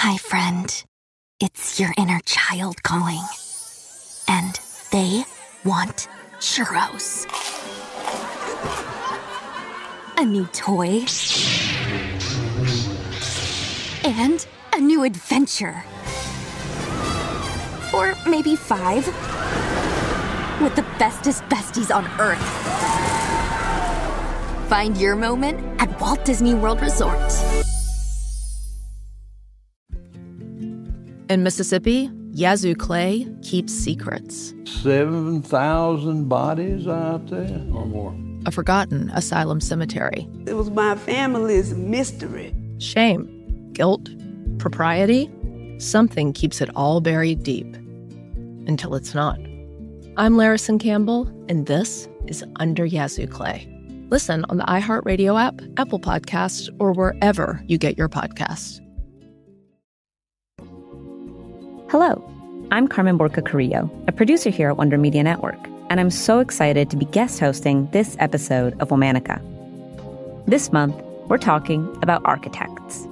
Hi, friend. It's your inner child calling. And they want churros. A new toy. And a new adventure. Or maybe 5. With the bestest besties on Earth. Find your moment at Walt Disney World Resort. In Mississippi, Yazoo Clay keeps secrets. 7,000 bodies out there or more. A forgotten asylum cemetery. It was my family's mystery. Shame, guilt, propriety. Something keeps it all buried deep. Until it's not. I'm Larison Campbell, and this is Under Yazoo Clay. Listen on the iHeartRadio app, Apple Podcasts, or wherever you get your podcasts. Hello, I'm Carmen Borca Carrillo, a producer here at Wonder Media Network, and I'm so excited to be guest hosting this episode of Womanica. This month, we're talking about architects.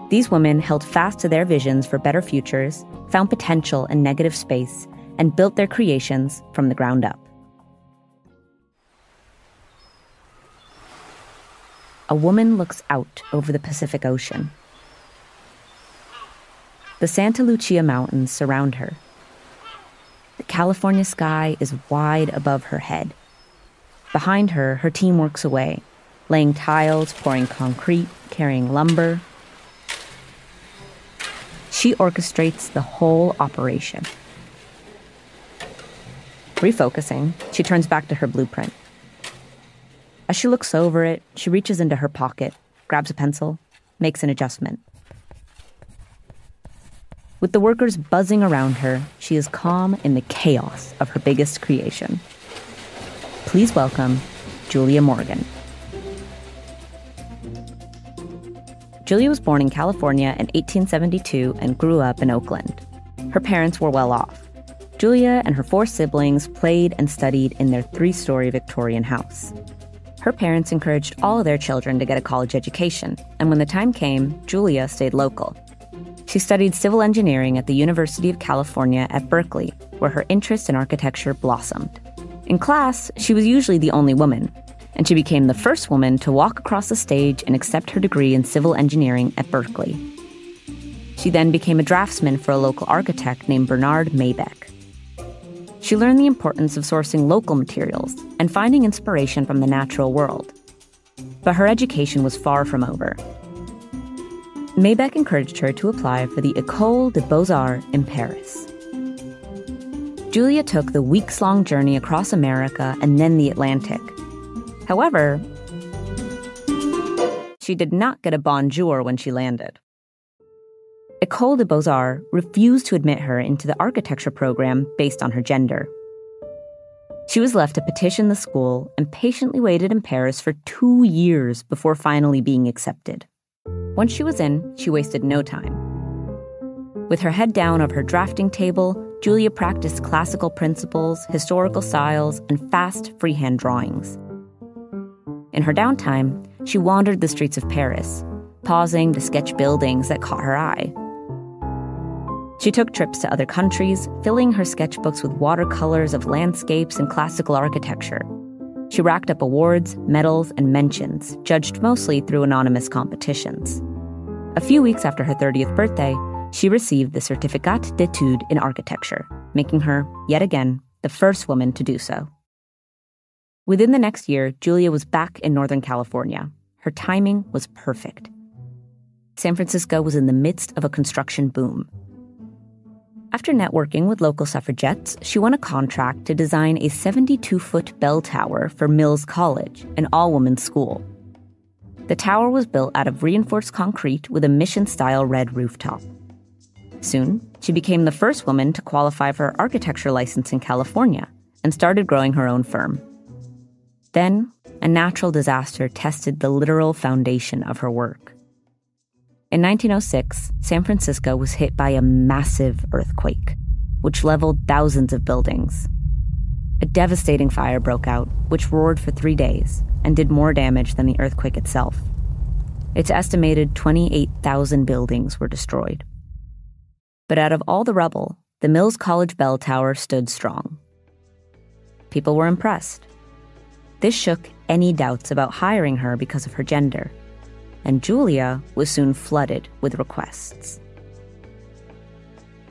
These women held fast to their visions for better futures, found potential in negative space, and built their creations from the ground up. A woman looks out over the Pacific Ocean. The Santa Lucia Mountains surround her. The California sky is wide above her head. Behind her, her team works away, laying tiles, pouring concrete, carrying lumber. She orchestrates the whole operation. Refocusing, she turns back to her blueprint. As she looks over it, she reaches into her pocket, grabs a pencil, makes an adjustment. With the workers buzzing around her, she is calm in the chaos of her biggest creation. Please welcome Julia Morgan. Julia was born in California in 1872 and grew up in Oakland. Her parents were well off. Julia and her 4 siblings played and studied in their 3-story Victorian house. Her parents encouraged all of their children to get a college education, and when the time came, Julia stayed local. She studied civil engineering at the University of California at Berkeley, where her interest in architecture blossomed. In class, she was usually the only woman, and she became the first woman to walk across the stage and accept her degree in civil engineering at Berkeley. She then became a draftsman for a local architect named Bernard Maybeck. She learned the importance of sourcing local materials and finding inspiration from the natural world. But her education was far from over. Maybeck encouraged her to apply for the École des Beaux-Arts in Paris. Julia took the weeks-long journey across America and then the Atlantic. However, she did not get a bonjour when she landed. École des Beaux-Arts refused to admit her into the architecture program based on her gender. She was left to petition the school and patiently waited in Paris for 2 years before finally being accepted. Once she was in, she wasted no time. With her head down of her drafting table, Julia practiced classical principles, historical styles, and fast freehand drawings. In her downtime, she wandered the streets of Paris, pausing to sketch buildings that caught her eye. She took trips to other countries, filling her sketchbooks with watercolors of landscapes and classical architecture. She racked up awards, medals, and mentions, judged mostly through anonymous competitions. A few weeks after her 30th birthday, she received the Certificat d'études in architecture, making her, yet again, the first woman to do so. Within the next year, Julia was back in Northern California. Her timing was perfect. San Francisco was in the midst of a construction boom. After networking with local suffragettes, she won a contract to design a 72-foot bell tower for Mills College, an all-women's school. The tower was built out of reinforced concrete with a mission-style red rooftop. Soon, she became the first woman to qualify for her architecture license in California and started growing her own firm. Then, a natural disaster tested the literal foundation of her work. In 1906, San Francisco was hit by a massive earthquake, which leveled thousands of buildings. A devastating fire broke out, which roared for 3 days and did more damage than the earthquake itself. It's estimated 28,000 buildings were destroyed. But out of all the rubble, the Mills College bell tower stood strong. People were impressed. This shook any doubts about hiring her because of her gender, and Julia was soon flooded with requests.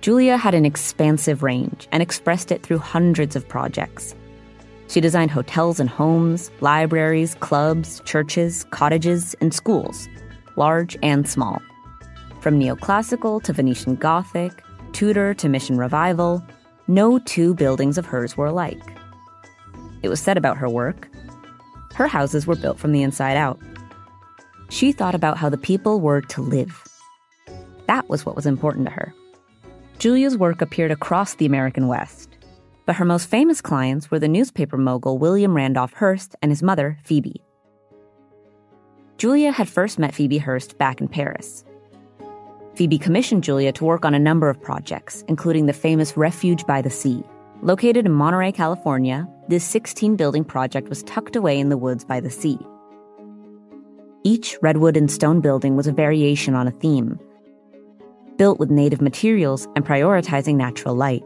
Julia had an expansive range and expressed it through hundreds of projects. She designed hotels and homes, libraries, clubs, churches, cottages, and schools, large and small. From neoclassical to Venetian Gothic, Tudor to Mission Revival, no two buildings of hers were alike. It was said about her work, her houses were built from the inside out. She thought about how the people were to live. That was what was important to her. Julia's work appeared across the American West, but her most famous clients were the newspaper mogul William Randolph Hearst and his mother, Phoebe. Julia had first met Phoebe Hearst back in Paris. Phoebe commissioned Julia to work on a number of projects, including the famous Refuge by the Sea. Located in Monterey, California, this 16-building project was tucked away in the woods by the sea. Each redwood and stone building was a variation on a theme, built with native materials and prioritizing natural light.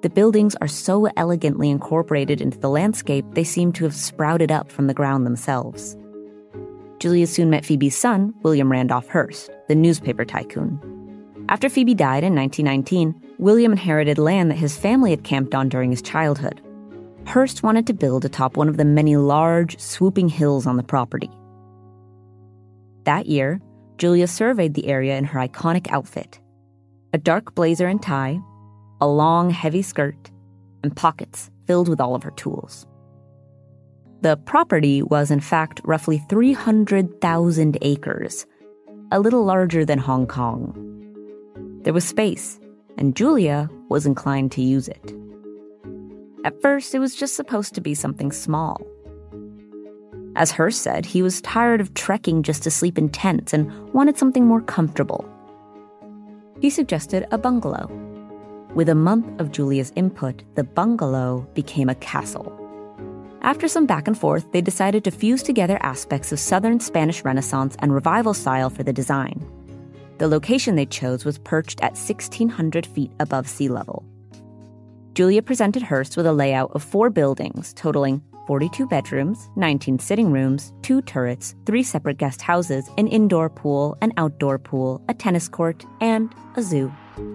The buildings are so elegantly incorporated into the landscape, they seem to have sprouted up from the ground themselves. Julia soon met Phoebe's son, William Randolph Hearst, the newspaper tycoon. After Phoebe died in 1919, William inherited land that his family had camped on during his childhood. Hearst wanted to build atop one of the many large, swooping hills on the property. That year, Julia surveyed the area in her iconic outfit: a dark blazer and tie, a long, heavy skirt, and pockets filled with all of her tools. The property was, in fact, roughly 300,000 acres, a little larger than Hong Kong. There was space, and Julia was inclined to use it. At first, it was just supposed to be something small. As Hearst said, he was tired of trekking just to sleep in tents and wanted something more comfortable. He suggested a bungalow. With a month of Julia's input, the bungalow became a castle. After some back and forth, they decided to fuse together aspects of Southern Spanish Renaissance and Revival style for the design. The location they chose was perched at 1,600 feet above sea level. Julia presented Hearst with a layout of 4 buildings, totaling 42 bedrooms, 19 sitting rooms, 2 turrets, 3 separate guest houses, an indoor pool, an outdoor pool, a tennis court, and a zoo.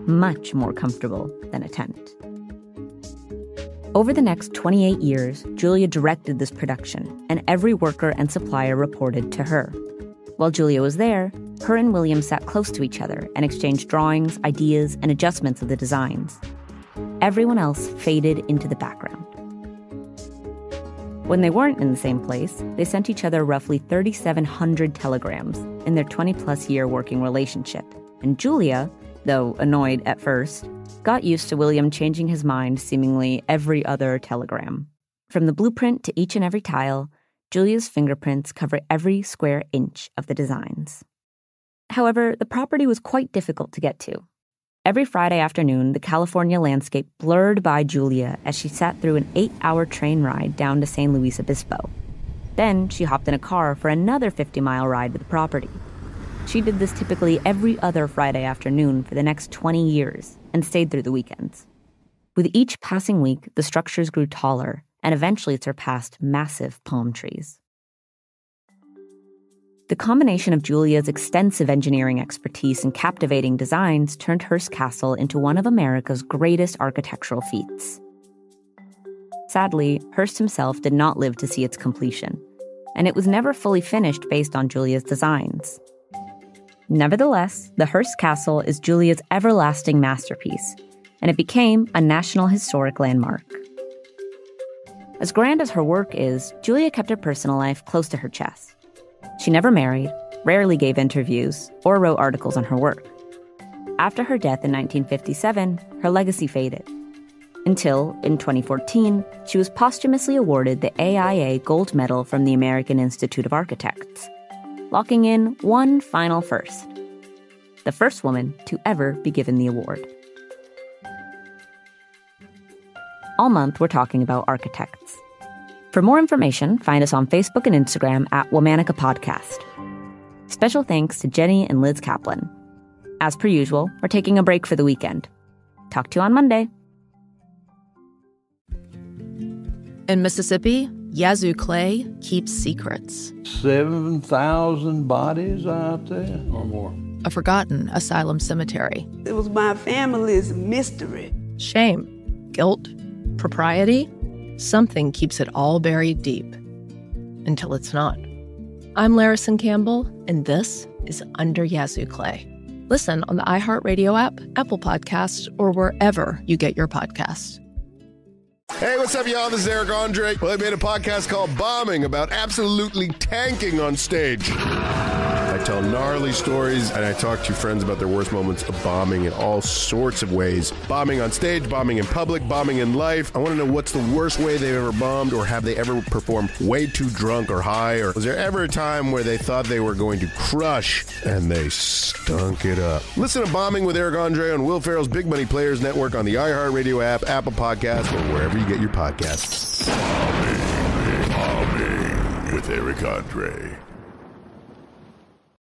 Much more comfortable than a tent. Over the next 28 years, Julia directed this production, and every worker and supplier reported to her. While Julia was there, her and William sat close to each other and exchanged drawings, ideas, and adjustments of the designs. Everyone else faded into the background. When they weren't in the same place, they sent each other roughly 3,700 telegrams in their 20-plus year working relationship, and Julia, though annoyed at first, got used to William changing his mind seemingly every other telegram. From the blueprint to each and every tile, Julia's fingerprints cover every square inch of the designs. However, the property was quite difficult to get to. Every Friday afternoon, the California landscape blurred by Julia as she sat through an 8-hour train ride down to San Luis Obispo. Then she hopped in a car for another 50-mile ride to the property. She did this typically every other Friday afternoon for the next 20 years and stayed through the weekends. With each passing week, the structures grew taller and eventually surpassed massive palm trees. The combination of Julia's extensive engineering expertise and captivating designs turned Hearst Castle into one of America's greatest architectural feats. Sadly, Hearst himself did not live to see its completion, and it was never fully finished based on Julia's designs. Nevertheless, the Hearst Castle is Julia's everlasting masterpiece, and it became a National Historic Landmark. As grand as her work is, Julia kept her personal life close to her chest. She never married, rarely gave interviews, or wrote articles on her work. After her death in 1957, her legacy faded. Until, in 2014, she was posthumously awarded the AIA Gold Medal from the American Institute of Architects, locking in one final first: the first woman to ever be given the award. All month, we're talking about architects. For more information, find us on Facebook and Instagram at Womanica Podcast. Special thanks to Jenny and Liz Kaplan. As per usual, we're taking a break for the weekend. Talk to you on Monday. In Mississippi, Yazoo Clay keeps secrets. 7,000 bodies out there or more. A forgotten asylum cemetery. It was my family's mystery. Shame, guilt, propriety. Something keeps it all buried deep. Until it's not. I'm Larison Campbell, and this is Under Yazoo Clay. Listen on the iHeartRadio app, Apple Podcasts, or wherever you get your podcasts. Hey, what's up, y'all? This is Eric Andre. Well, I made a podcast called Bombing about absolutely tanking on stage. I tell gnarly stories, and I talk to friends about their worst moments of bombing in all sorts of ways. Bombing on stage, bombing in public, bombing in life. I want to know what's the worst way they've ever bombed, or have they ever performed way too drunk or high, or was there ever a time where they thought they were going to crush and they stunk it up? Listen to Bombing with Eric Andre on Will Ferrell's Big Money Players Network on the iHeartRadio app, Apple Podcasts, or wherever you get your podcasts. Bombing with Eric Andre.